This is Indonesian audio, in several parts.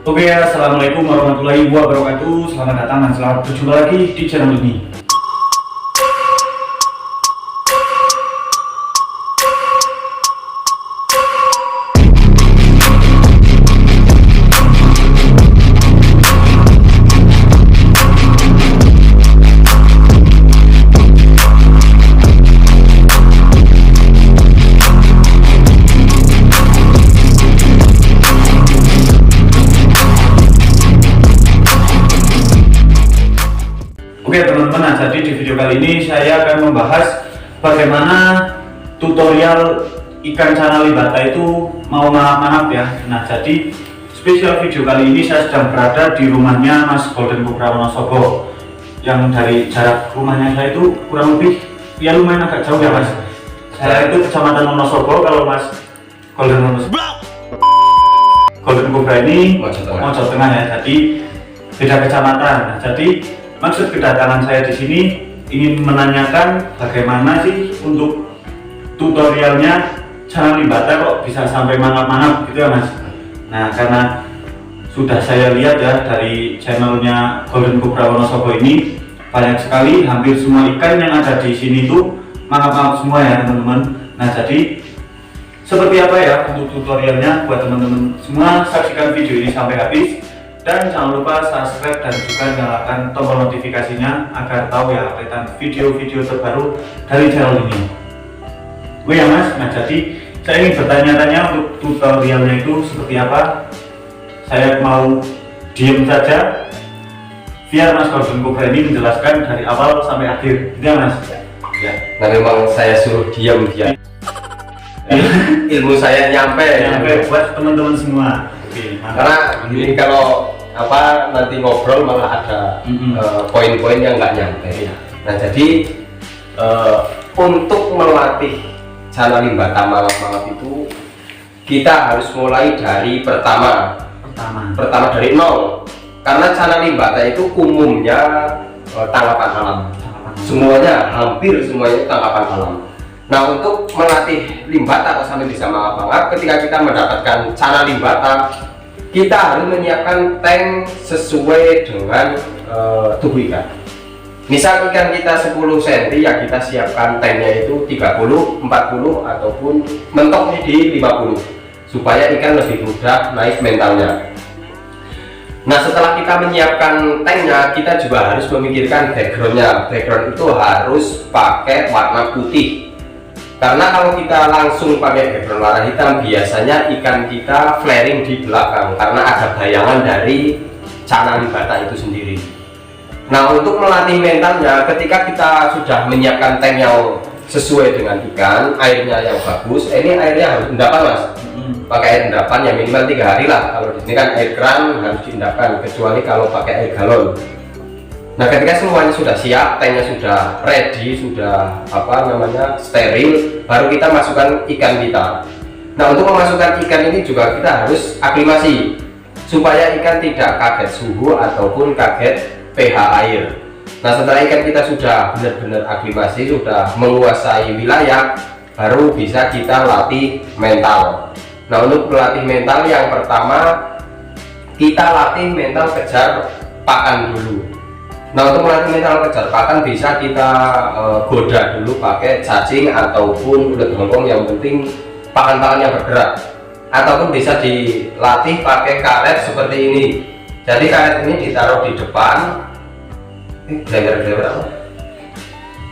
Oke, assalamualaikum warahmatullahi wabarakatuh. Selamat datang dan selamat berjumpa lagi di channel ini. Oke teman-teman, jadi di video kali ini saya akan membahas bagaimana tutorial ikan cana limbata itu mau mangap ya. Nah, jadi spesial video kali ini saya sedang berada di rumahnya Mas Golden Cobra Wonosobo, yang dari jarak rumahnya saya itu kurang lebih ya lumayan agak jauh ya Mas. Saya itu kecamatan Wonosobo, kalau Mas Golden Cobra ini Mojo Tengah ya, jadi beda kecamatan. Nah, jadi maksud kedatangan saya di sini ingin menanyakan bagaimana sih untuk tutorialnya cana limbata kok bisa sampai mangap-mangap gitu ya Mas. Nah, karena sudah saya lihat ya dari channelnya Golden Cobra Wonosobo ini, banyak sekali, hampir semua ikan yang ada di sini tuh mangap-mangap semua ya teman-teman. Nah, jadi seperti apa ya untuk tutorialnya buat teman-teman semua, saksikan video ini sampai habis. Dan jangan lupa subscribe dan juga nyalakan tombol notifikasinya agar tahu ya updatean video-video terbaru dari channel ini. Oke ya Mas, nah jadi saya ingin bertanya-tanya untuk tutorialnya itu seperti apa. Saya mau diem saja biar Mas Golden Cobra ini menjelaskan dari awal sampai akhir, ya Mas? Ya, nah memang saya suruh diam dia. Ilmu saya nyampe buat teman-teman semua. Oke, karena ini kalau apa nanti ngobrol malah ada poin-poin yang nggak nyampe. Nah, jadi untuk melatih cana limbata mangap-mangap itu kita harus mulai dari pertama dari nol, karena cana limbata itu umumnya tangkapan alam, hampir semuanya tangkapan alam. Nah, untuk melatih limbata sampai bisa mangap-mangap, ketika kita mendapatkan cana limbata, kita harus menyiapkan tank sesuai dengan tubuh ikan. Misal ikan kita 10 cm, ya kita siapkan tanknya itu 30, 40 ataupun mentoknya di 50, supaya ikan lebih mudah naik mentalnya. Nah, setelah kita menyiapkan tanknya, kita juga harus memikirkan backgroundnya. Background itu harus pakai warna putih, karena kalau kita langsung pakai background warna hitam, biasanya ikan kita flaring di belakang karena ada bayangan dari cana limbata itu sendiri. Nah, untuk melatih mentalnya, ketika kita sudah menyiapkan tank yang sesuai dengan ikan, airnya yang bagus, ini airnya harus endapan Mas. Pakai air endapan ya minimal 3 hari lah. Kalau di sini kan air keran harus diendapkan, kecuali kalau pakai air galon. Nah, ketika semuanya sudah siap, tanknya sudah ready, sudah steril, baru kita masukkan ikan kita. Nah, untuk memasukkan ikan ini juga kita harus aklimasi supaya ikan tidak kaget suhu ataupun kaget pH air. Nah, setelah ikan kita sudah benar-benar aklimasi, sudah menguasai wilayah, baru bisa kita latih mental. Nah, untuk melatih mental, yang pertama kita latih mental kejar pakan dulu. Nah, untuk melatih mental kejar pakan bisa kita goda dulu pakai cacing ataupun ulet hongkong, yang penting pakan-pakannya bergerak. Ataupun bisa dilatih pakai karet seperti ini. Jadi karet ini ditaruh di depan, lebar-lebar apa?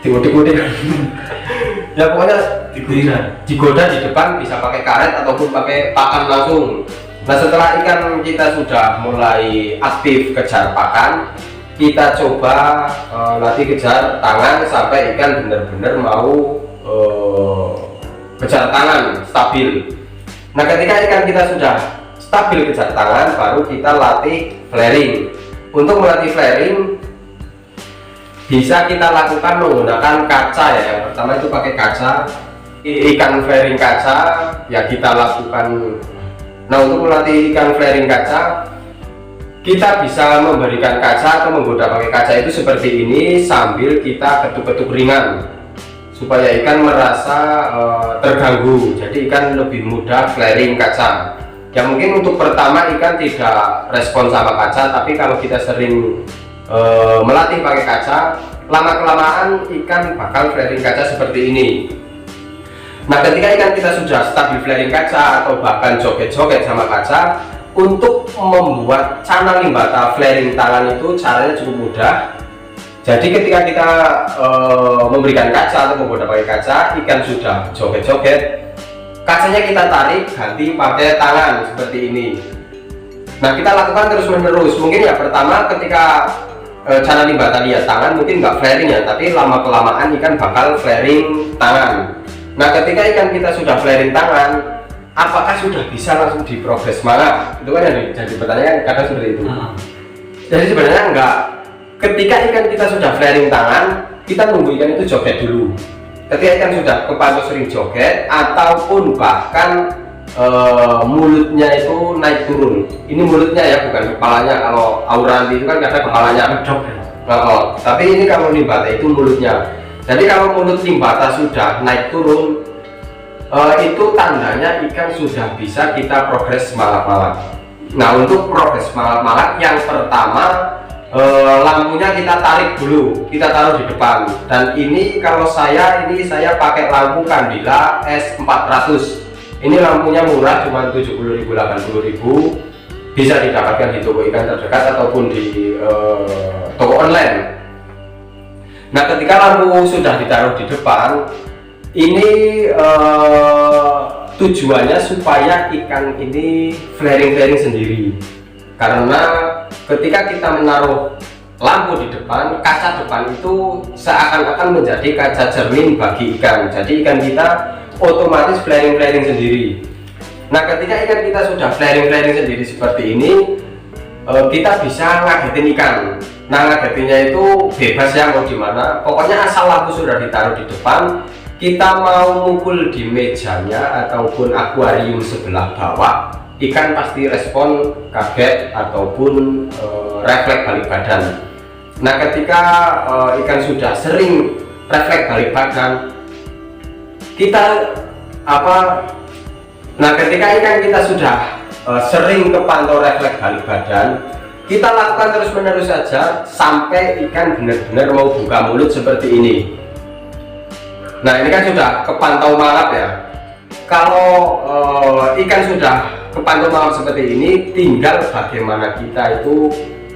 Digoda ya pokoknya digoda di depan, bisa pakai karet ataupun pakai pakan langsung. Nah, setelah ikan kita sudah mulai aktif kejar pakan, kita coba latih kejar tangan sampai ikan benar-benar mau kejar tangan stabil. Nah, ketika ikan kita sudah stabil kejar tangan, baru kita latih flaring. Untuk melatih flaring bisa kita lakukan menggunakan kaca ya. Yang pertama itu pakai kaca, ikan flaring kaca ya kita lakukan. Nah, untuk melatih ikan flaring kaca, kita bisa memberikan kaca atau menggoda pakai kaca itu seperti ini sambil kita ketuk-ketuk ringan supaya ikan merasa terganggu, jadi ikan lebih mudah flaring kaca. Ya mungkin untuk pertama ikan tidak respon sama kaca, tapi kalau kita sering melatih pakai kaca, lama kelamaan ikan bakal flaring kaca seperti ini. Nah ketika ikan kita sudah stabil flaring kaca atau bahkan joget-joget sama kaca, untuk membuat channel limbata flaring tangan itu caranya cukup mudah. Jadi ketika kita memberikan kaca atau membuat pakai kaca, ikan sudah joget-joget, kacanya kita tarik ganti pakai tangan seperti ini. Nah kita lakukan terus menerus. Mungkin ya pertama ketika channel limbata lihat tangan mungkin nggak flaring ya, tapi lama kelamaan ikan bakal flaring tangan. Nah ketika ikan kita sudah flaring tangan, apakah sudah bisa langsung diprogres semangat? Itu kan yang jadi pertanyaan kadang seperti itu. Jadi sebenarnya enggak. Ketika ikan kita sudah flaring tangan, kita nunggu ikan itu joget dulu. Ketika ikan sudah kepantau sering joget ataupun bahkan mulutnya itu naik turun. Ini mulutnya ya, bukan kepalanya. Kalau auranti itu kan kadang kepalanya. Tapi ini kalau limbata itu mulutnya. Jadi kalau mulut limbata sudah naik turun, itu tandanya ikan sudah bisa kita progres semangat-mangat. Nah untuk progres semangat-mangat yang pertama, lampunya kita tarik dulu, kita taruh di depan. Dan ini kalau saya pakai lampu Candila S400. Ini lampunya murah, cuma 70.000 80.000, bisa didapatkan di toko ikan terdekat ataupun di toko online. Nah ketika lampu sudah ditaruh di depan, ini tujuannya supaya ikan ini flaring sendiri. Karena ketika kita menaruh lampu di depan, kaca depan itu seakan-akan menjadi kaca cermin bagi ikan. Jadi ikan kita otomatis flaring sendiri. Nah ketika ikan kita sudah flaring sendiri seperti ini, kita bisa ngagetin ikan. Nah ngagetinnya itu bebas ya, mau dimana, pokoknya asal lampu sudah ditaruh di depan, kita mau mukul di mejanya ataupun akuarium sebelah bawah, ikan pasti respon kaget ataupun refleks balik badan. Nah ketika ikan sudah sering refleks balik badan, ketika ikan kita sudah sering kepantau refleks balik badan, kita lakukan terus menerus saja sampai ikan benar-benar mau buka mulut seperti ini. Nah ini kan sudah kepantau malap ya. Kalau ikan sudah kepantau malap seperti ini, tinggal bagaimana kita itu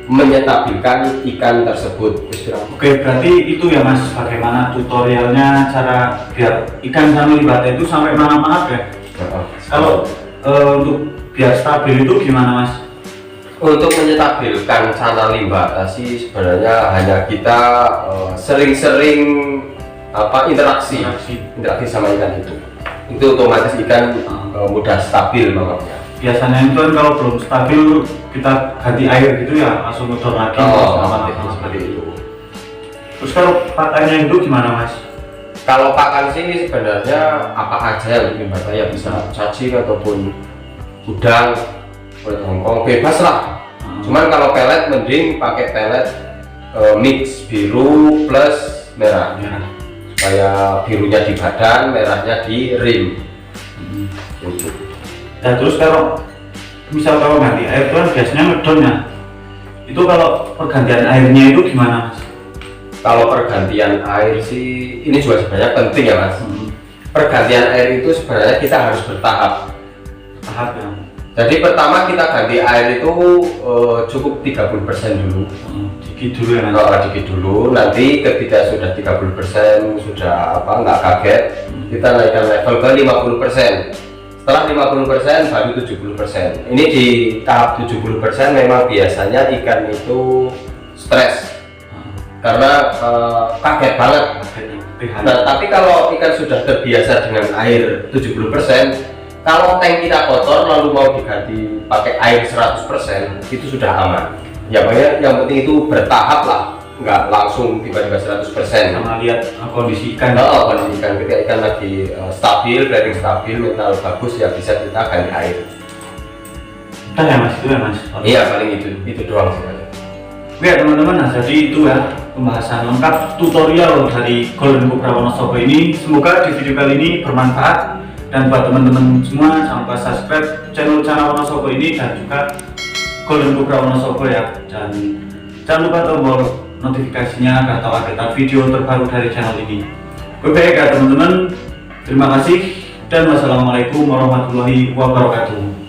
menyetabilkan ikan tersebut. Oke, berarti itu ya Mas, bagaimana tutorialnya cara biar ikan channel limbata itu sampai mana-mana ya? Kalau untuk biar stabil itu gimana Mas? Untuk menyetabilkan channel limbata sih sebenarnya hanya kita sering-sering interaksi sama ikan itu otomatis ikan mudah stabil makanya. Biasanya itu kan kalau belum stabil kita ganti air gitu ya, langsung ngedor lagi seperti itu. Terus kalau pakannya itu gimana Mas? Kalau pakan sih sebenarnya apa aja yang limbata ya, bisa cacing ataupun udang, kulit hongkong, bebas lah. Cuman kalau pelet mending pakai pelet mix biru plus merah. Supaya birunya di badan, merahnya di rim. Nah terus kalau ganti air itu kan biasanya ngedon ya. Itu kalau pergantian airnya itu gimana Mas? Kalau pergantian air sih ini juga sebenarnya penting ya Mas. Pergantian air itu sebenarnya kita harus bertahap. Ya. Jadi pertama kita ganti air itu cukup 30% dulu. Dikit dulu ya Mas? Dikit dulu, nanti ketika sudah 30% sudah nggak kaget, kita naikkan level ke 50%. Setelah 50% baru 70%. Ini di tahap 70% memang biasanya ikan itu stres karena kaget banget. Nah tapi kalau ikan sudah terbiasa dengan air 70%, kalau tank kita kotor lalu mau diganti pakai air 100%, itu sudah aman. Ya makanya yang penting itu bertahap lah, nggak langsung tiba-tiba 100%. Sama lihat kondisi ikan. Kondisi ikan, ketika ikan lagi stabil, flaring stabil, mental bagus, ya bisa kita ganti air. Udah ya Mas, itu ya Mas? Iya paling itu doang sih. Oke teman-teman, nah jadi itu ya pembahasan lengkap tutorial dari Golden Cobra Wonosobo ini. Semoga di video kali ini bermanfaat Dan buat teman-teman semua jangan lupa subscribe channel Wonosobo ini dan juga Golden Cobra Wonosobo ya. Dan jangan lupa tombol notifikasinya agar tahu update video terbaru dari channel ini. Oke ya teman-teman, terima kasih dan wassalamualaikum warahmatullahi wabarakatuh.